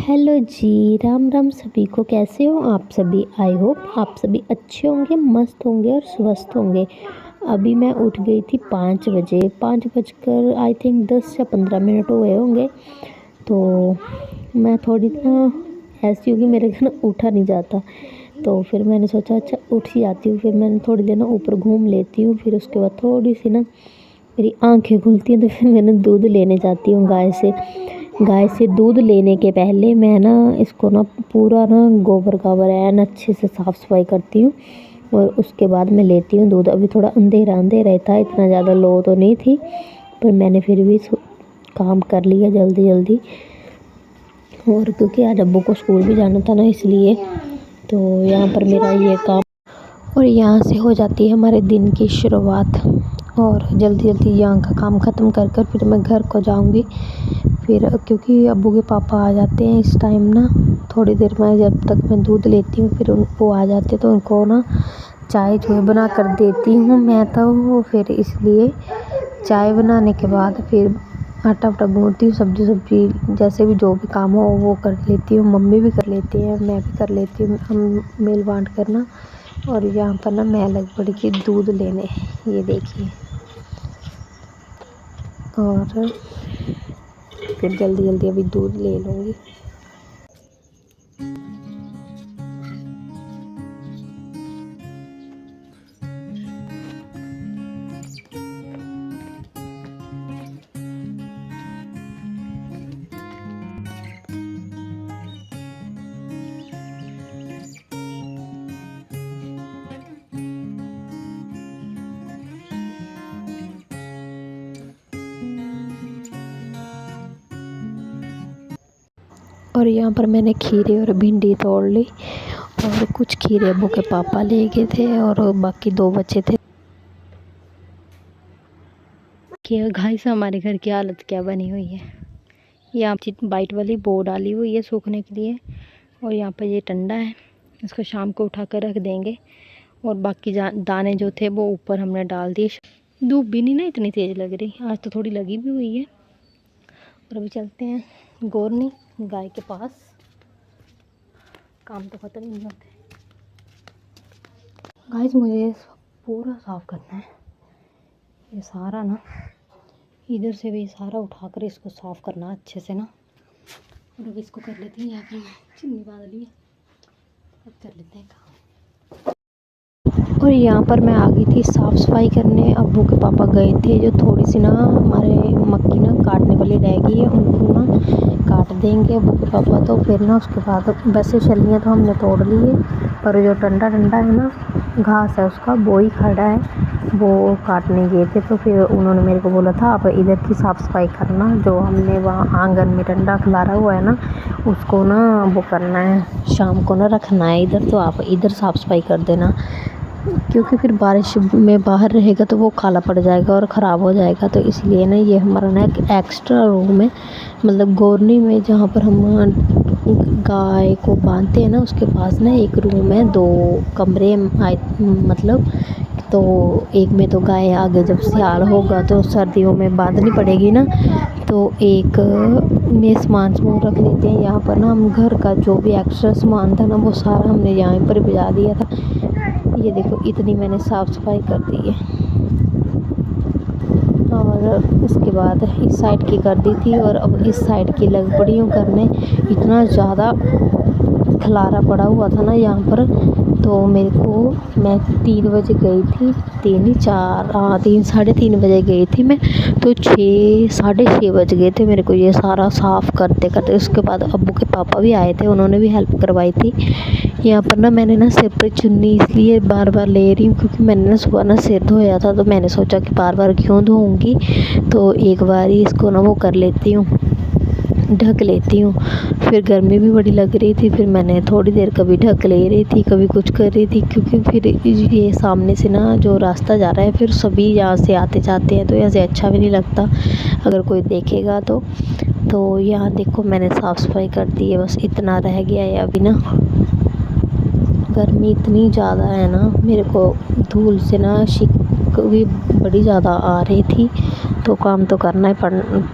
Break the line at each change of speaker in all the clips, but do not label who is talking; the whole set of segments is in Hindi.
हेलो जी, राम राम सभी को। कैसे हो आप सभी? आई होप आप सभी अच्छे होंगे, मस्त होंगे और स्वस्थ होंगे। अभी मैं उठ गई थी 5 बजे, 5 बजकर आई थिंक 10 या 15 मिनट हुए होंगे। तो मैं थोड़ी ना ऐसी होगी, मेरे घर ना उठा नहीं जाता। तो फिर मैंने सोचा अच्छा उठ ही जाती हूँ। फिर मैंने थोड़ी देर ना ऊपर घूम लेती हूँ। फिर उसके बाद थोड़ी सी ना मेरी आंखें खुलती हैं, तो फिर मैंने दूध लेने जाती हूँ गाय से दूध लेने के पहले मैं ना इसको ना पूरा ना गोबर गाबर है अच्छे से साफ़ सफाई करती हूँ और उसके बाद मैं लेती हूँ दूध। अभी थोड़ा अंधेरा अंधेरा था, इतना ज़्यादा लो तो नहीं थी, पर मैंने फिर भी काम कर लिया जल्दी जल्दी। और क्योंकि आज अब्बू को स्कूल भी जाना था ना, इसलिए तो यहाँ पर मेरा ये काम और यहाँ से हो जाती है हमारे दिन की शुरुआत। और जल्दी जल्दी यहाँ का काम ख़त्म कर कर फिर मैं घर को जाऊँगी। फिर क्योंकि अब्बू के पापा आ जाते हैं इस टाइम ना, थोड़ी देर में जब तक मैं दूध लेती हूँ फिर उनको आ जाते हैं, तो उनको ना चाय जो है बना कर देती हूँ मैं। तो फिर इसलिए चाय बनाने के बाद फिर आटा वाटा गूँथती हूँ, सब्जी जैसे भी जो भी काम हो वो कर लेती हूँ। मम्मी भी कर लेती है, मैं भी कर लेती हूँ, हम मेल बांट करना। और यहाँ पर ना मैं लग पड़ी थी दूध लेने, ये देखिए। और फिर जल्दी जल्दी अभी दूध ले लूँगी। और यहाँ पर मैंने खीरे और भिंडी तोड़ ली, और कुछ खीरे अब्बू के पापा ले गए थे और बाकी 2 बचे थे। क्या गाइस, हमारे घर की हालत क्या बनी हुई है। यहाँ वाइट वाली बो डाली हुई है सूखने के लिए, और यहाँ पर ये टंडा है, इसको शाम को उठा कर रख देंगे। और बाकी दाने जो थे वो ऊपर हमने डाल दिए। धूप भी नहीं ना इतनी तेज़ लग रही, आज तो थोड़ी लगी भी हुई है। और अभी चलते हैं गोरनी गाय के पास, काम तो ख़त्म नहीं होते। गाइस, मुझे पूरा साफ़ करना है ये सारा ना, इधर से भी सारा उठाकर इसको साफ़ करना अच्छे से ना। और अब इसको कर लेते हैं, यहाँ पर चिमनी बांध ली है, अब कर लेते हैं काम। और यहाँ पर मैं आ गई थी साफ़ सफाई करने। अब्बू के पापा गए थे, जो थोड़ी सी ना हमारे मक्की ना काटने वाली रह गई है, उनको ना काट देंगे अब्बू के पापा। तो फिर ना उसके बाद वैसे छलियाँ तो हमने तोड़ ली है, पर जो डंडा है ना, घास है उसका, वो ही खड़ा है, वो काटने गए थे। तो फिर उन्होंने मेरे को बोला था आप इधर की साफ़ सफाई करना, जो हमने वहाँ आंगन में डंडा खिलारा हुआ है ना, उसको ना वो करना है, शाम को ना रखना है इधर, तो आप इधर साफ़ सफाई कर देना। क्योंकि फिर बारिश में बाहर रहेगा तो वो काला पड़ जाएगा और ख़राब हो जाएगा। तो इसलिए ना ये हमारा ना एक एक्स्ट्रा रूम है, मतलब गोरनी में जहाँ पर हम गाय को बांधते हैं ना, उसके पास ना एक रूम है, 2 कमरे मतलब। तो एक में तो गाय आगे जब सियाल होगा तो सर्दियों में बांधनी पड़ेगी ना, तो एक में सामान रख लेते हैं। यहाँ पर ना हम घर का जो भी एक्स्ट्रा सामान था ना, वो सारा हमने यहाँ पर भिजा दिया था। ये देखो, इतनी मैंने साफ़ सफाई कर दी है। और उसके बाद इस साइड की कर दी थी, और अब इस साइड की लग पड़ी हूँ करने। इतना ज़्यादा खलारा पड़ा हुआ था ना यहाँ पर, तो मैं 3 बजे गई थी, 3 साढ़े 3 बजे गई थी मैं, तो 6 साढ़े 6 बज गए थे मेरे को ये सारा साफ़ करते करते। उसके बाद अब्बू के पापा भी आए थे, उन्होंने भी हेल्प करवाई थी। यहाँ पर ना मैंने ना सिर पर चुन्नी इसलिए बार बार ले रही हूँ, क्योंकि मैंने ना सुबह ना सिर धोया था, तो मैंने सोचा कि बार बार क्यों धोऊँगी, तो एक बार ही इसको ना वो कर लेती हूँ, ढक लेती हूँ। फिर गर्मी भी बड़ी लग रही थी, फिर मैंने थोड़ी देर कभी ढक ले रही थी, कभी कुछ कर रही थी, क्योंकि फिर ये सामने से ना जो रास्ता जा रहा है, फिर सभी यहाँ से आते जाते हैं, तो यहाँ से अच्छा भी नहीं लगता अगर कोई देखेगा तो यहाँ देखो मैंने साफ़ सफाई कर दी है, बस इतना रह गया है अभी ना। गर्मी इतनी ज़्यादा है ना, मेरे को धूल से ना धूप भी बड़ी ज़्यादा आ रही थी, तो काम तो करना ही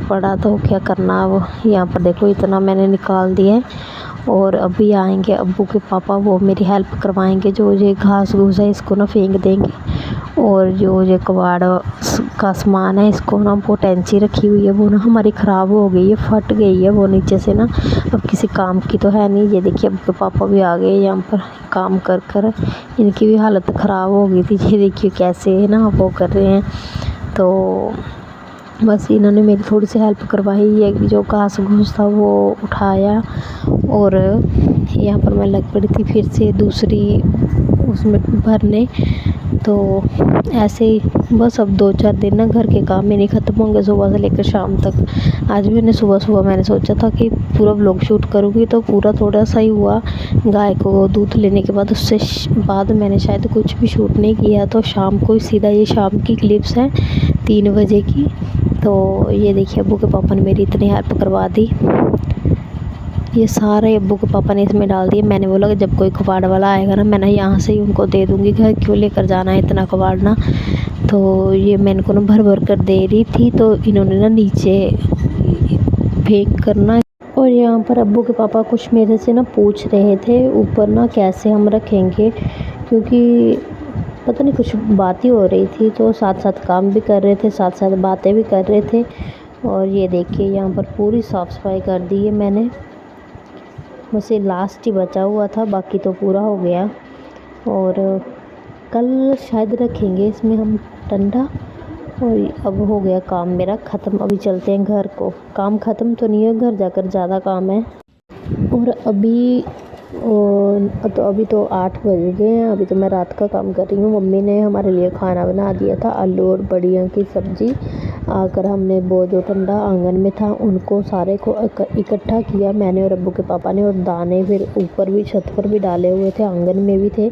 पड़ा। तो क्या करना, अब यहाँ पर देखो इतना मैंने निकाल दिया है। और अभी आएंगे अब्बू के पापा, वो मेरी हेल्प करवाएंगे। जो ये घास घूस है इसको ना फेंक देंगे, और जो ये कबाड़ का सामान है इसको ना, वो टेंची रखी हुई है वो ना हमारी ख़राब हो गई है, फट गई है वो नीचे से ना, अब किसी काम की तो है नहीं। ये देखिए अब्बू के पापा भी आ गए यहाँ पर काम कर कर, इनकी भी हालत ख़राब हो गई थी। ये देखिए कैसे है ना वो कर रहे हैं। तो बस इन्होंने मेरी थोड़ी सी हेल्प करवाई, ये जो घास घूस था वो उठाया, और यहाँ पर मैं लग पड़ी थी फिर से दूसरी उसमें भरने। तो ऐसे ही बस अब 2-4 दिन ना घर के काम ही नहीं ख़त्म होंगे, सुबह से लेकर शाम तक। आज भी मैंने सुबह मैंने सोचा था कि पूरा व्लॉग शूट करूँगी, तो पूरा थोड़ा सा ही हुआ। गाय को दूध लेने के बाद उससे बाद मैंने शायद कुछ भी शूट नहीं किया। तो शाम को सीधा ये शाम की क्लिप्स हैं 3 बजे की। तो ये देखिए अब्बू के पापा ने मेरी इतनी हेल्प करवा दी। ये सारे अब्बू के पापा ने इसमें डाल दिए। मैंने बोला कि जब कोई कबाड़ वाला आएगा ना, मैं ना यहाँ से ही उनको दे दूँगी, घर क्यों लेकर जाना है इतना कबाड़ ना। तो ये मैं इनको ना भर भर कर दे रही थी, तो इन्होंने ना नीचे फेंक करना। और यहाँ पर अब्बू के पापा कुछ मेरे से ना पूछ रहे थे ऊपर ना कैसे हम रखेंगे, क्योंकि पता नहीं कुछ बात ही हो रही थी। तो साथ साथ काम भी कर रहे थे, साथ साथ बातें भी कर रहे थे। और ये देखिए यहाँ पर पूरी साफ़ सफाई कर दी है मैंने, बस ये लास्ट ही बचा हुआ था, बाकी तो पूरा हो गया। और कल शायद रखेंगे इसमें हम टंडा। और अब हो गया काम मेरा ख़त्म, अभी चलते हैं घर को। काम ख़त्म तो नहीं है, घर जाकर ज़्यादा काम है। और अभी तो 8 बज गए हैं। अभी तो मैं रात का काम कर रही हूँ। मम्मी ने हमारे लिए खाना बना दिया था, आलू और बड़ियों की सब्ज़ी। आकर हमने वो जो ठंडा आंगन में था उनको सारे को इकट्ठा किया, मैंने और अब्बू के पापा ने। और दाने फिर ऊपर भी छत पर भी डाले हुए थे, आंगन में भी थे,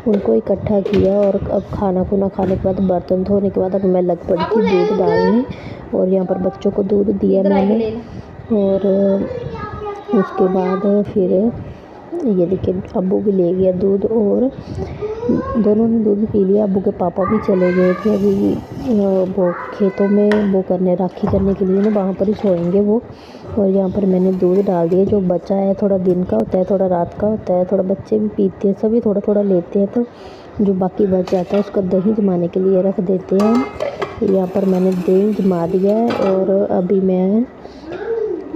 उनको इकट्ठा किया। और अब खाना खुना खाने के बाद, बर्तन धोने के बाद अब मैं लग पड़ी थी दूध डालने। और यहाँ पर बच्चों को दूध दिया मैंने। और उसके बाद फिर ये देखिए अब्बू भी ले गया दूध, और दोनों ने दूध पी लिया। अब्बू के पापा भी चले गए थे अभी वो खेतों में वो करने, राखी करने के लिए ना, वहाँ पर ही सोएंगे वो। और यहाँ पर मैंने दूध डाल दिया। जो बचा है थोड़ा दिन का होता है, थोड़ा रात का होता है, थोड़ा बच्चे भी पीते हैं, सभी थोड़ा थोड़ा लेते हैं। तो जो बाकी बच जाता है उसका दही जमाने के लिए रख देते हैं। यहाँ पर मैंने दही जमा दिया है, और अभी मैं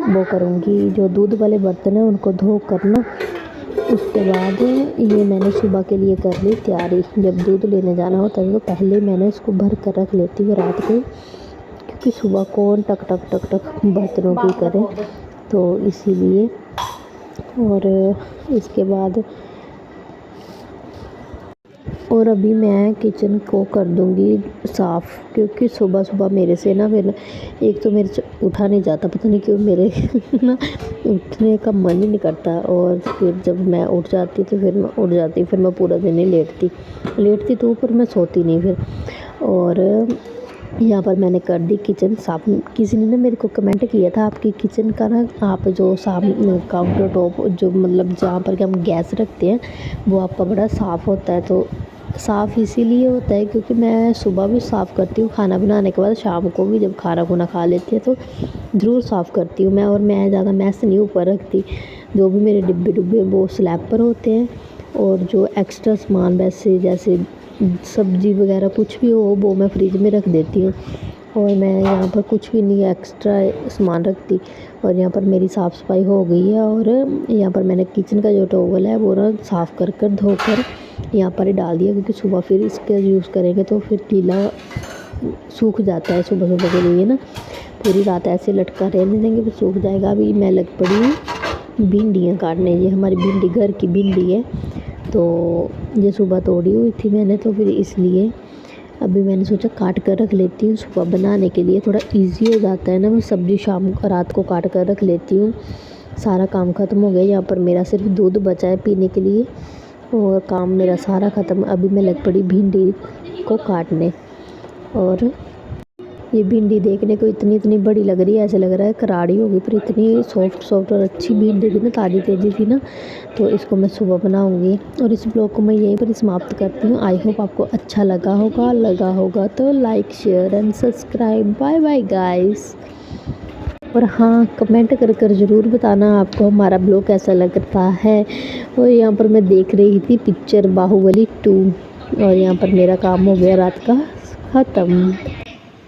वो करूँगी, जो दूध वाले बर्तन हैं उनको धो कर ना, उसके बाद ये मैंने सुबह के लिए कर ली तैयारी। जब दूध लेने जाना होता है तो पहले मैंने इसको भर कर रख लेती हूँ रात को, क्योंकि सुबह कौन टक टक टक टक बर्तनों की करे, तो इसीलिए। और इसके बाद और अभी मैं किचन को कर दूंगी साफ़, क्योंकि सुबह सुबह मेरे से ना फिर एक तो मेरे से उठा नहीं जाता, पता नहीं क्यों मेरे ना उठने का मन ही नहीं करता। और फिर जब मैं उठ जाती तो फिर मैं उठ जाती, फिर मैं पूरा दिन ही लेटती तो ऊपर मैं सोती नहीं फिर। और यहाँ पर मैंने कर दी किचन साफ। किसी ने ना मेरे को कमेंट किया था, आपकी किचन का ना, आप जो सामने काउंटर टॉप जो मतलब जहाँ पर कि हम गैस रखते हैं वो आपका बड़ा साफ़ होता है। तो साफ़ इसीलिए होता है क्योंकि मैं सुबह भी साफ़ करती हूँ, खाना बनाने के बाद शाम को भी जब खाना खुना खा लेती है तो ज़रूर साफ़ करती हूँ मैं। और मैं ज़्यादा मैस नहीं ऊपर रखती, जो भी मेरे डिब्बे डुब्बे वो स्लैब पर होते हैं। और जो एक्स्ट्रा सामान वैसे जैसे सब्ज़ी वगैरह कुछ भी हो वो मैं फ्रिज में रख देती हूँ। और मैं यहाँ पर कुछ भी नहीं एक्स्ट्रा सामान रखती। और यहाँ पर मेरी साफ़ सफाई हो गई है। और यहाँ पर मैंने किचन का जो टॉवल है वो ना साफ़ कर कर धोकर यहाँ पर ही डाल दिया, क्योंकि सुबह फिर इसका यूज़ करेंगे तो फिर गीला सूख जाता है सुबह सुबह के लिए ना। पूरी रात ऐसे लटका रहने देंगे फिर सूख जाएगा। अभी मैं लग पड़ी भिंडियाँ काटने, ये हमारी भिंडी घर की भिंडी है, तो ये सुबह तोड़ी हुई थी मैंने, तो फिर इसलिए अभी मैंने सोचा काट कर रख लेती हूँ, सुबह बनाने के लिए थोड़ा इजी हो जाता है ना। मैं सब्ज़ी रात को काट कर रख लेती हूँ। सारा काम ख़त्म हो गया। यहाँ पर मेरा सिर्फ दूध बचा है पीने के लिए, और काम मेरा सारा ख़त्म। अभी मैं लग पड़ी भिंडी को काटने। और ये भिंडी देखने को इतनी इतनी बड़ी लग रही है, ऐसे लग रहा है कराड़ी होगी, पर इतनी सॉफ्ट सॉफ्ट और अच्छी भिंडी थी ना, ताज़ी ताज़ी थी ना। तो इसको मैं सुबह बनाऊंगी और इस ब्लॉग को मैं यहीं पर समाप्त करती हूँ। आई होप आपको अच्छा लगा होगा तो like share and subscribe. Bye bye guys. और हाँ, कमेंट कर कर ज़रूर बताना आपको हमारा ब्लॉग कैसा लगता है। और यहाँ पर मैं देख रही थी पिक्चर बाहुबली 2 और यहाँ पर मेरा काम हो गया रात का ख़त्म।